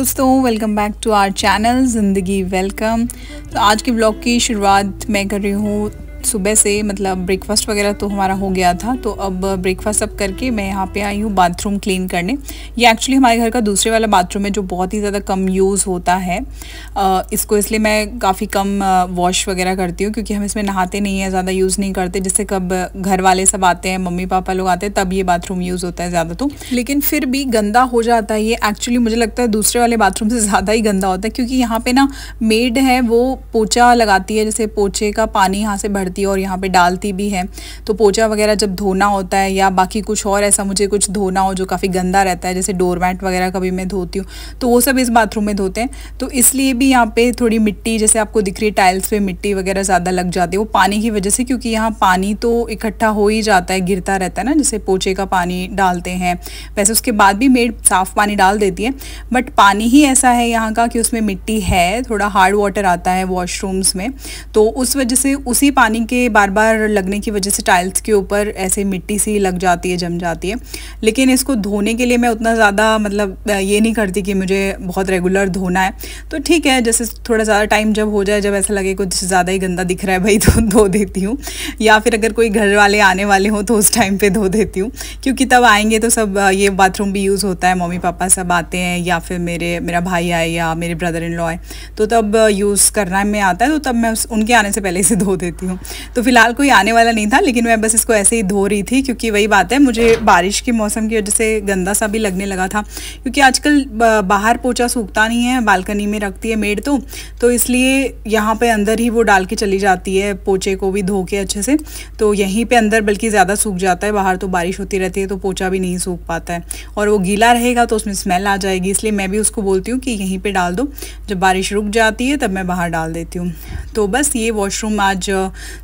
दोस्तों, welcome back to our channel Zindagi welcome. तो आज के ब्लॉग की शुरुआत मैं कर रही हूँ सुबह से। मतलब ब्रेकफास्ट वगैरह तो हमारा हो गया था, तो अब ब्रेकफास्ट सब करके मैं यहाँ पे आई हूँ बाथरूम क्लीन करने। ये एक्चुअली हमारे घर का दूसरे वाला बाथरूम है जो बहुत ही ज़्यादा कम यूज़ होता है। इसको इसलिए मैं काफ़ी कम वॉश वगैरह करती हूँ क्योंकि हम इसमें नहाते नहीं हैं, ज़्यादा यूज़ नहीं करते। जैसे कब घर वाले सब आते हैं, मम्मी पापा लोग आते हैं, तब ये बाथरूम यूज़ होता है ज़्यादा। तो लेकिन फिर भी गंदा हो जाता है ये। एक्चुअली मुझे लगता है दूसरे वाले बाथरूम से ज़्यादा ही गंदा होता है क्योंकि यहाँ पे ना मेड है, वो पोछा लगाती है, जैसे पोछे का पानी यहाँ से भरती है और यहाँ पे डालती भी है। तो पोछा वगैरह जब धोना होता है या बाकी कुछ और ऐसा मुझे कुछ धोना हो जो काफ़ी गंदा रहता है, जैसे डोरमैट वगैरह कभी मैं धोती हूँ, तो वो सब इस बाथरूम में धोते हैं। तो इसलिए भी यहाँ पे थोड़ी मिट्टी, जैसे आपको दिख रही है टाइल्स पे मिट्टी वगैरह ज़्यादा लग जाती है, वो पानी की वजह से। क्योंकि यहाँ पानी तो इकट्ठा हो ही जाता है, गिरता रहता है ना, जैसे पोछे का पानी डालते हैं वैसे उसके बाद भी मेड साफ़ पानी डाल देती है, बट पानी ही ऐसा है यहाँ का कि उसमें मिट्टी है, थोड़ा हार्ड वाटर आता है वॉशरूम्स में। तो उस वजह से उसी पानी के बार बार लगने की वजह से टाइल्स के ऊपर ऐसे मिट्टी सी लग जाती है, जम जाती है। लेकिन इसको धोने के लिए मैं उतना ज़्यादा मतलब ये नहीं करती कि मुझे बहुत रेगुलर धोना है। तो ठीक है, जैसे थोड़ा ज़्यादा टाइम जब हो जाए, जब ऐसा लगे कुछ ज़्यादा ही गंदा दिख रहा है भाई, तो धो देती हूँ। या फिर अगर कोई घर वाले आने वाले हों तो उस टाइम पे धो देती हूँ, क्योंकि तब आएंगे तो सब ये बाथरूम भी यूज़ होता है, मम्मी पापा सब आते हैं या फिर मेरा भाई आए या मेरे ब्रदर इन लॉ आए, तो तब यूज़ करना में आता है। तो तब मैं उनके आने से पहले इसे धो देती हूँ। तो फिलहाल कोई आने वाला नहीं था, लेकिन मैं बस इसको ऐसे ही धो रही थी क्योंकि वही बात है, मुझे बारिश के मौसम की वजह से गंदा सा भी लगने लगा था। क्योंकि आजकल बाहर पोछा सूखता नहीं है, बालकनी में रखती है मेड, तो इसलिए यहाँ पे अंदर ही वो डाल के चली जाती है पोछे को भी धो के अच्छे से। तो यहीं पे अंदर बल्कि ज़्यादा सूख जाता है, बाहर तो बारिश होती रहती है तो पोछा भी नहीं सूख पाता है, और वो गीला रहेगा तो उसमें स्मेल आ जाएगी। इसलिए मैं भी उसको बोलती हूँ कि यहीं पे डाल दो, जब बारिश रुक जाती है तब मैं बाहर डाल देती हूँ। तो बस ये वॉशरूम आज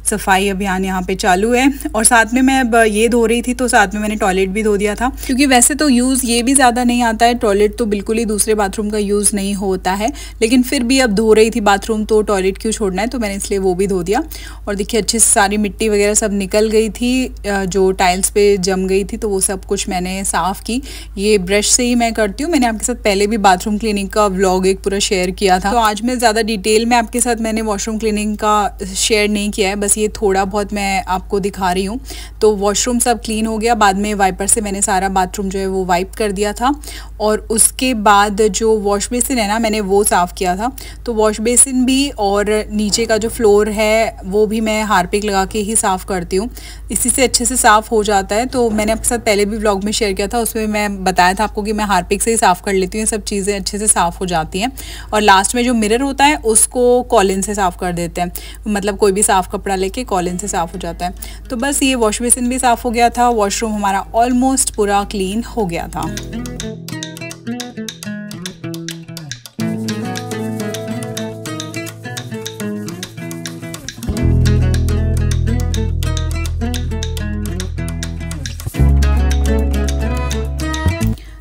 सफाई अभियान यहाँ पे चालू है। और साथ में मैं अब ये धो रही थी तो साथ में मैंने टॉयलेट भी धो दिया था, क्योंकि वैसे तो यूज़ ये भी ज़्यादा नहीं आता है, टॉयलेट तो बिल्कुल ही दूसरे बाथरूम का यूज़ नहीं होता है, लेकिन फिर भी अब धो रही थी बाथरूम तो टॉयलेट क्यों छोड़ना है, तो मैंने इसलिए वो भी धो दिया। और देखिए अच्छे से सारी मिट्टी वगैरह सब निकल गई थी, जो टाइल्स पे जम गई थी, तो वो सब कुछ मैंने साफ़ की। ये ब्रश से ही मैं करती हूँ। मैंने आपके साथ पहले भी बाथरूम क्लीनिंग का व्लॉग एक पूरा शेयर किया था, तो आज मैं ज़्यादा डिटेल में आपके साथ मैंने वॉशरूम क्लीनिंग का शेयर नहीं किया है, बस ये थोड़ा बहुत मैं आपको दिखा रही हूँ। तो वॉशरूम सब क्लीन हो गया, बाद में वाइपर से मैंने सारा बाथरूम जो है वो वाइप कर दिया था। और उसके बाद जो वॉश बेसिन है ना, मैंने वो साफ़ किया था। तो वॉश बेसिन भी और नीचे का जो फ्लोर है वो भी मैं हार्पिक लगा के ही साफ़ करती हूँ, इसी से अच्छे से साफ़ हो जाता है। तो मैंने आपके साथ पहले भी व्लॉग में शेयर किया था, उसमें मैं बताया था आपको कि मैं हार्पिक से ही साफ़ कर लेती हूँ, सब चीज़ें अच्छे से साफ़ हो जाती हैं। और लास्ट में जो मिरर होता है उसको कॉलिन से साफ़ कर देते हैं, मतलब कोई भी साफ़ कपड़ा लेके कॉलिन से साफ़ हो जाता है। तो बस ये वॉश बेसिन भी साफ़ हो गया था, वॉशरूम हमारा ऑलमोस्ट पूरा क्लीन हो गया था।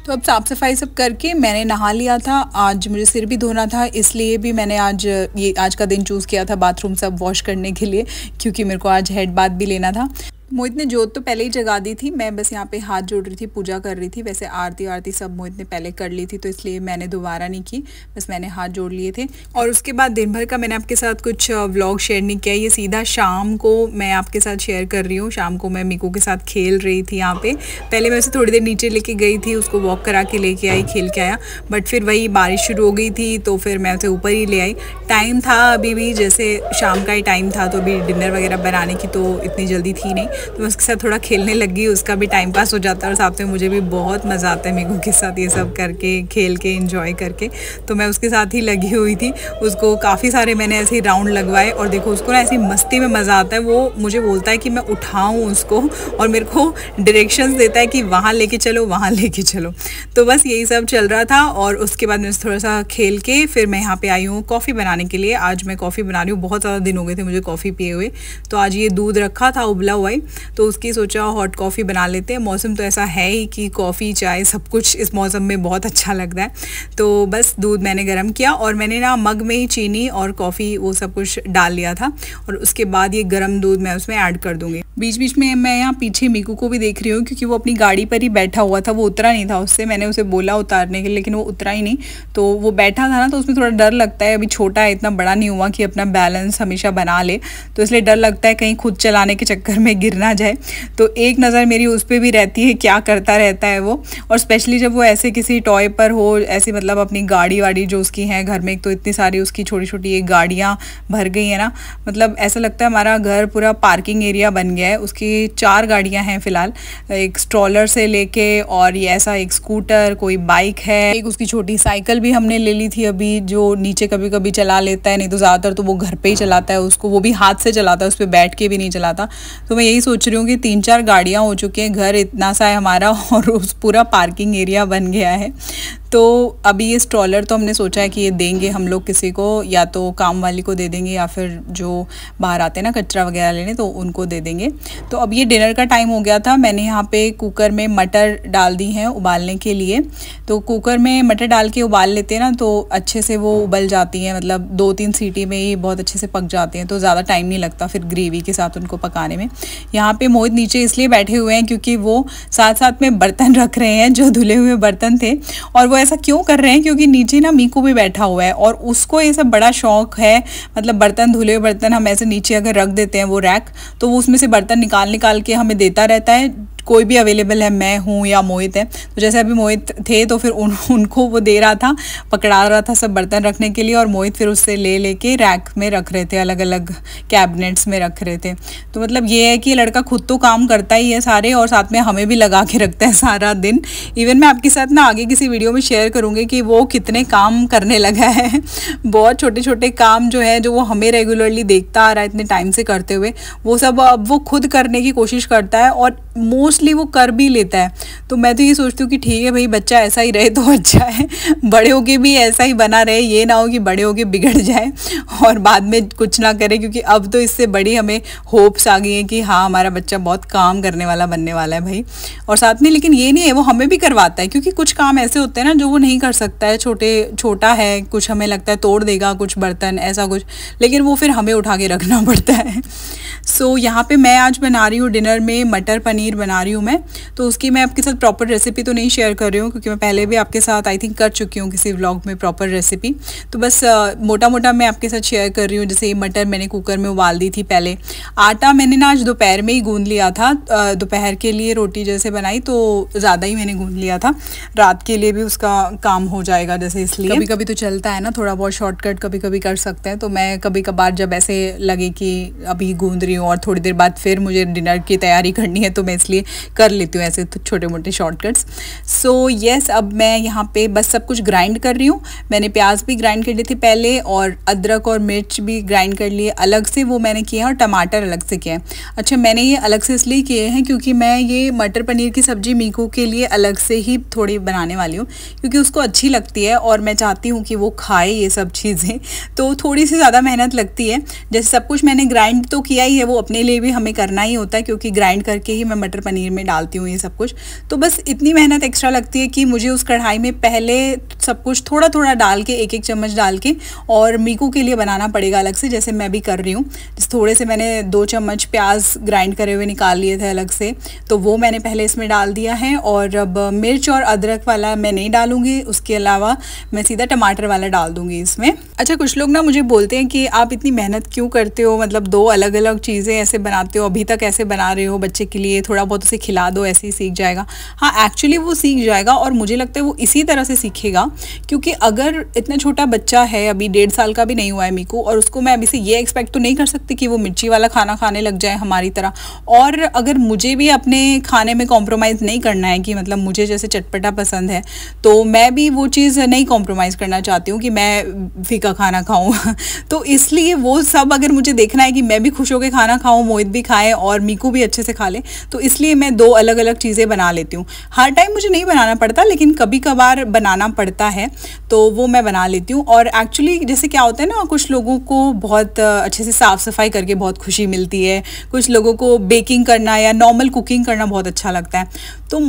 तो अब साफ़ सफाई सब करके मैंने नहा लिया था। आज मुझे सिर भी धोना था, इसलिए भी मैंने आज का दिन चूज़ किया था बाथरूम सब वॉश करने के लिए, क्योंकि मेरे को आज हेड बाथ भी लेना था। मोहित ने जोत तो पहले ही जगा दी थी, मैं बस यहाँ पे हाथ जोड़ रही थी, पूजा कर रही थी। वैसे आरती सब मोहित ने पहले कर ली थी, तो इसलिए मैंने दोबारा नहीं की, बस मैंने हाथ जोड़ लिए थे। और उसके बाद दिन भर का मैंने आपके साथ कुछ व्लॉग शेयर नहीं किया, ये सीधा शाम को मैं आपके साथ शेयर कर रही हूँ। शाम को मैं मीकू के साथ खेल रही थी यहाँ पे। पहले मैं उसे थोड़ी देर नीचे लेके गई थी, उसको वॉक करा के लेके आई, खेल के आया, बट फिर वही बारिश शुरू हो गई थी तो फिर मैं उसे ऊपर ही ले आई। टाइम था अभी भी, जैसे शाम का ही टाइम था, तो अभी डिनर वगैरह बनाने की तो इतनी जल्दी थी नहीं, तो मैं उसके साथ थोड़ा खेलने लगी, उसका भी टाइम पास हो जाता है और साथ में मुझे भी बहुत मज़ा आता है मीकू के साथ ये सब करके, खेल के, एंजॉय करके। तो मैं उसके साथ ही लगी हुई थी, उसको काफ़ी सारे मैंने ऐसे ही राउंड लगवाए। और देखो उसको ना ऐसी मस्ती में मज़ा आता है, वो मुझे बोलता है कि मैं उठाऊँ उसको, और मेरे को डायरेक्शंस देता है कि वहाँ लेके चलो, वहाँ लेके चलो। तो बस यही सब चल रहा था। और उसके बाद मैं थोड़ा सा खेल के फिर मैं यहाँ पे आई हूँ कॉफ़ी बनाने के लिए। आज मैं कॉफ़ी बना रही हूँ, बहुत ज़्यादा दिन हो गए थे मुझे कॉफ़ी पिए हुए, तो आज ये दूध रखा था उबला हुआ ही, तो उसकी सोचा हॉट कॉफ़ी बना लेते हैं। मौसम तो ऐसा है ही कि कॉफ़ी चाय सब कुछ इस मौसम में बहुत अच्छा लगता है। तो बस दूध मैंने गर्म किया और मैंने ना मग में ही चीनी और कॉफ़ी वो सब कुछ डाल लिया था, और उसके बाद ये गर्म दूध मैं उसमें ऐड कर दूँगी। बीच बीच में मैं यहाँ पीछे मीकू को भी देख रही हूँ क्योंकि वो अपनी गाड़ी पर ही बैठा हुआ था, वो उतरा नहीं था उससे। मैंने उसे बोला उतारने के लिए लेकिन वो उतरा ही नहीं, तो वो बैठा था ना, तो उसमें थोड़ा डर लगता है। अभी छोटा है, इतना बड़ा नहीं हुआ कि अपना बैलेंस हमेशा बना ले, तो इसलिए डर लगता है कहीं खुद चलाने के चक्कर में गिर ना जाए। तो एक नज़र मेरी उस पर भी रहती है क्या करता रहता है वो। और स्पेशली जब वो ऐसे किसी टॉय पर हो, ऐसी मतलब अपनी गाड़ी वाड़ी जो उसकी है घर में, एक तो इतनी सारी उसकी छोटी छोटी एक गाड़ियाँ भर गई है ना, मतलब ऐसा लगता है हमारा घर पूरा पार्किंग एरिया बन गया है। उसकी 4 गाड़ियां हैं फिलहाल, एक स्ट्रॉलर से लेके और ये ऐसा एक स्कूटर, कोई बाइक है, एक उसकी छोटी साइकिल भी हमने ले ली थी अभी, जो नीचे कभी कभी चला लेता है, नहीं तो ज़्यादातर तो वो घर पे ही चलाता है उसको, वो भी हाथ से चलाता है, उस पर बैठ के भी नहीं चलाता। तो मैं यही सोच रही हूँ कि 3-4 गाड़ियाँ हो चुकी हैं, घर इतना सा है हमारा और उस पूरा पार्किंग एरिया बन गया है। तो अभी ये स्ट्रॉलर तो हमने सोचा है कि ये देंगे हम लोग किसी को, या तो काम वाली को दे देंगे या फिर जो बाहर आते हैं ना कचरा वगैरह लेने, तो उनको दे देंगे। तो अब ये डिनर का टाइम हो गया था। मैंने यहाँ पे कुकर में मटर डाल दी हैं उबालने के लिए। तो कुकर में मटर डाल के उबाल लेते हैं ना तो अच्छे से वो उबल जाती हैं, मतलब 2-3 सीटी में ही बहुत अच्छे से पक जाते हैं, तो ज़्यादा टाइम नहीं लगता फिर ग्रेवी के साथ उनको पकाने में। यहाँ पे मोहित नीचे इसलिए बैठे हुए हैं क्योंकि वो साथ साथ में बर्तन रख रहे हैं, जो धुले हुए बर्तन थे। और वो ऐसा क्यों कर रहे हैं क्योंकि नीचे ना मीकू भी बैठा हुआ है और उसको ये सब बड़ा शौक है, मतलब बर्तन, धुले हुए बर्तन हम ऐसे नीचे अगर रख देते हैं वो रैक, तो वो उसमें से बर्तन निकाल निकाल के हमें देता रहता है। कोई भी अवेलेबल है, मैं हूँ या मोहित है, तो जैसे अभी मोहित थे तो फिर उनको वो दे रहा था, पकड़ा रहा था सब बर्तन रखने के लिए, और मोहित फिर उससे ले लेके रैक में रख रहे थे, अलग अलग कैबिनेट्स में रख रहे थे। तो मतलब ये है कि लड़का खुद तो काम करता ही है सारे, और साथ में हमें भी लगा के रखता है सारा दिन। इवन मैं आपके साथ ना आगे किसी वीडियो में शेयर करूँगी कि वो कितने काम करने लगा है। बहुत छोटे छोटे काम जो है, जो वो हमें रेगुलरली देखता आ रहा है इतने टाइम से करते हुए, वो सब अब वो खुद करने की कोशिश करता है और मोस्टली वो कर भी लेता है। तो मैं तो ये सोचती हूँ कि ठीक है भाई, बच्चा ऐसा ही रहे तो अच्छा है, बड़े होके भी ऐसा ही बना रहे, ये ना हो कि बड़े होके बिगड़ जाए और बाद में कुछ ना करे। क्योंकि अब तो इससे बड़ी हमें होप्स आ गई हैं कि हाँ हमारा बच्चा बहुत काम करने वाला बनने वाला है भाई। और साथ में लेकिन ये नहीं है, वो हमें भी करवाता है, क्योंकि कुछ काम ऐसे होते हैं ना जो वो नहीं कर सकता है, छोटा है, कुछ हमें लगता है तोड़ देगा कुछ बर्तन ऐसा कुछ, लेकिन वो फिर हमें उठा के रखना पड़ता है। सो यहाँ पे मैं आज बना रही हूँ डिनर में मटर पनीर बना रही हूँ मैं। तो उसकी मैं आपके साथ प्रॉपर रेसिपी तो नहीं शेयर कर रही हूँ, क्योंकि मैं पहले भी आपके साथ आई थिंक कर चुकी हूँ किसी व्लॉग में प्रॉपर रेसिपी। तो बस मोटा मोटा मैं आपके साथ शेयर कर रही हूँ। जैसे मटर मैंने कुकर में उबाल दी थी पहले। आटा मैंने ना आज दोपहर में ही गूंद लिया था, दोपहर के लिए रोटी जैसे बनाई तो ज़्यादा ही मैंने गूंद लिया था, रात के लिए भी उसका काम हो जाएगा जैसे, इसलिए कभी कभी तो चलता है ना थोड़ा बहुत शॉर्टकट, कभी कभी कर सकते हैं। तो मैं कभी कभार जब ऐसे लगे कि अभी गूंद रही हूँ और थोड़ी देर बाद फिर मुझे डिनर की तैयारी करनी है, तो मैं इसलिए कर लेती हूँ ऐसे तो छोटे मोटे शॉर्टकट्स। सो यस, अब मैं यहाँ पे बस सब कुछ ग्राइंड कर रही हूँ। मैंने प्याज भी ग्राइंड कर ली थी पहले, और अदरक और मिर्च भी ग्राइंड कर लिए अलग से, वो मैंने किया है, और टमाटर अलग से किया है। अच्छा, मैंने ये अलग से इसलिए किए हैं क्योंकि मैं ये मटर पनीर की सब्ज़ी मीकू के लिए अलग से ही थोड़ी बनाने वाली हूँ, क्योंकि उसको अच्छी लगती है और मैं चाहती हूँ कि वो खाए ये सब चीज़ें। तो थोड़ी सी ज़्यादा मेहनत लगती है। जैसे सब कुछ मैंने ग्राइंड तो किया ही है, वो अपने लिए भी हमें करना ही होता है, क्योंकि ग्राइंड करके ही मैं मटर पनीर में डालती हूँ ये सब कुछ। तो बस इतनी मेहनत एक्स्ट्रा लगती है कि मुझे उस कढ़ाई में पहले सब कुछ थोड़ा थोड़ा डाल के, एक चम्मच डाल के, और मीकू के लिए बनाना पड़ेगा अलग से, जैसे मैं भी कर रही हूँ। जैसे थोड़े से मैंने 2 चम्मच प्याज ग्राइंड करे हुए निकाल लिए थे अलग से, तो वो मैंने पहले इसमें डाल दिया है। और अब मिर्च और अदरक वाला मैं नहीं डालूंगी, उसके अलावा मैं सीधा टमाटर वाला डाल दूंगी इसमें। अच्छा, कुछ लोग ना मुझे बोलते हैं कि आप इतनी मेहनत क्यों करते हो, मतलब 2 अलग अलग चीज़ें ऐसे बनाते हो, अभी तक ऐसे बना रहे हो बच्चे के लिए, थोड़ा बहुत उसे खिला दो, ऐसे ही सीख जाएगा। हाँ, एक्चुअली वो सीख जाएगा, और मुझे लगता है वो इसी तरह से सीखेगा, क्योंकि अगर इतना छोटा बच्चा है, अभी 1.5 साल का भी नहीं हुआ है मीकू, और उसको मैं अभी से ये एक्सपेक्ट तो नहीं कर सकती कि वो मिर्ची वाला खाना खाने लग जाए हमारी तरह। और अगर मुझे भी अपने खाने में कॉम्प्रोमाइज़ नहीं करना है, कि मतलब मुझे जैसे चटपटा पसंद है, तो मैं भी वो चीज़ नहीं कॉम्प्रोमाइज़ करना चाहती हूँ कि मैं फीका खाना खाऊँ। तो इसलिए वो सब अगर मुझे देखना है कि मैं भी खुश होकर खाना खाऊँ, मोहित भी खाए और मीकू भी अच्छे से खा ले, तो इसलिए मैं 2 अलग अलग चीज़ें बना लेती हूँ। हर टाइम मुझे नहीं बनाना पड़ता, लेकिन कभी कभार बनाना पड़ता है, तो वो मैं बना लेती हूँ। और एक्चुअली जैसे क्या होता है ना, कुछ लोगों को बहुत अच्छे से साफ़ सफाई करके बहुत खुशी मिलती है, कुछ लोगों को बेकिंग करना या नॉर्मल कुकिंग करना बहुत अच्छा लगता है। तो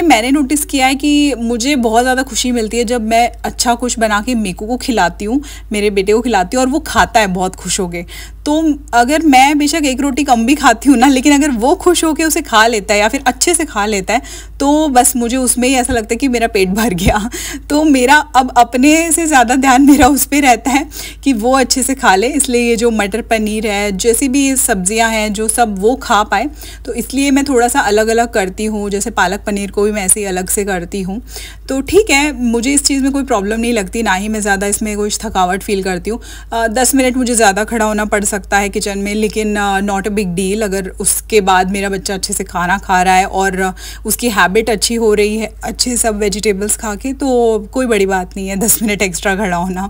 मैंने नोटिस किया है कि मुझे बहुत ज़्यादा खुशी मिलती है जब मैं अच्छा कुछ बना के मीकू को खिलाती हूँ, मेरे बेटे को खिलाती हूँ, और वो खाता है बहुत खुश हो गए। तो अगर मैं बेशक एक रोटी कम भी खाती हूँ ना, लेकिन अगर वो खुश होकर उसे खा लेता है या फिर अच्छे से खा लेता है तो बस मुझे उसमें ही ऐसा लगता है कि मेरा पेट भर गया। तो मेरा अब अपने से ज़्यादा ध्यान मेरा उस पर रहता है कि वो अच्छे से खा ले, इसलिए ये जो मटर पनीर है, जैसी भी सब्जियां हैं, जो सब वो खा पाए, तो इसलिए मैं थोड़ा सा अलग अलग करती हूँ। जैसे पालक पनीर को भी मैं ऐसे ही अलग से करती हूँ। तो ठीक है, मुझे इस चीज़ में कोई प्रॉब्लम नहीं लगती, ना ही मैं ज़्यादा इसमें कुछ थकावट फील करती हूँ। 10 मिनट मुझे ज़्यादा खड़ा होना पड़ सकता है किचन में, लेकिन नॉट अ बिग डील। अगर उसके बाद मेरा बच्चा अच्छे से खाना खा रहा है और उसकी हैबिट अच्छी हो रही है, अच्छे सब वेजिटेबल्स खा के, तो कोई बड़ी बात नहीं है 10 मिनट एक्स्ट्रा खड़ा होना।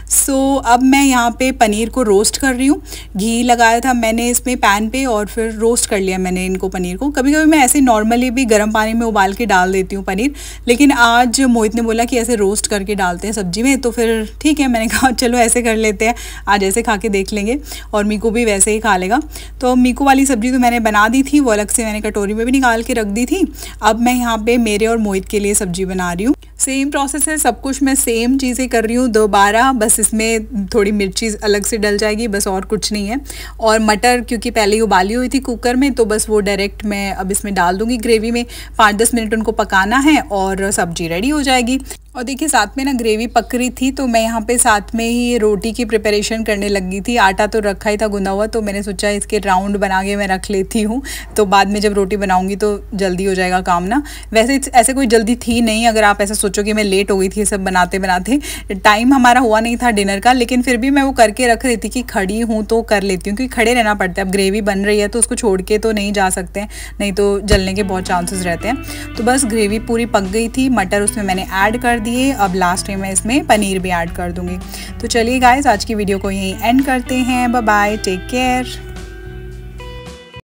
सो अब मैं यहाँ पे पनीर को रोस्ट कर रही हूँ। घी लगाया था मैंने इसमें पैन पे और फिर रोस्ट कर लिया मैंने इनको, पनीर को। कभी कभी मैं ऐसे नॉर्मली भी गर्म पानी में उबाल के डाल देती हूँ पनीर, लेकिन आज मोहित ने बोला कि ऐसे रोस्ट करके डालते हैं सब्जी में, तो फिर ठीक है, मैंने कहा चलो ऐसे कर लेते हैं, आज ऐसे खा के देख लेंगे और मीकू भी वैसे ही खा लेगा। तो मीकू वाली सब्जी तो मैंने बना दी थी, वो अलग से मैंने कटोरी में भी निकाल के रख दी थी। अब मैं यहाँ पे मेरे और मोहित के लिए सब्जी बना रही हूँ। सेम प्रोसेस है, सब कुछ मैं सेम चीज़ें कर रही हूँ दोबारा, बस इसमें थोड़ी मिर्ची अलग से डल जाएगी, बस और कुछ नहीं है। और मटर क्योंकि पहले ही उबाली हुई थी कुकर में, तो बस वो डायरेक्ट मैं अब इसमें डाल दूँगी ग्रेवी में। 5-10 मिनट उनको पकाना है और सब्जी रेडी हो जाएगी। और देखिए साथ में ना ग्रेवी पक रही थी, तो मैं यहाँ पे साथ में ही रोटी की प्रिपरेशन करने लगी थी। आटा तो रखा ही था गुना हुआ, तो मैंने सोचा इसके राउंड बना के मैं रख लेती हूँ, तो बाद में जब रोटी बनाऊंगी तो जल्दी हो जाएगा काम ना। वैसे ऐसे कोई जल्दी थी नहीं, अगर आप ऐसा सोचो कि मैं लेट हो गई थी सब बनाते बनाते, टाइम हमारा हुआ नहीं था डिनर का, लेकिन फिर भी मैं वो करके रख रही थी कि खड़ी हूँ तो कर लेती हूँ, क्योंकि खड़े रहना पड़ता है। अब ग्रेवी बन रही है तो उसको छोड़ के तो नहीं जा सकते हैं, नहीं तो जलने के बहुत चांसेस रहते हैं। तो बस ग्रेवी पूरी पक गई थी, मटर उसमें मैंने ऐड कर दिए। अब लास्ट में मैं इसमें पनीर भी ऐड कर दूंगी। तो चलिए गाइस, आज की वीडियो को यहीं एंड करते हैं। Bye bye, take care.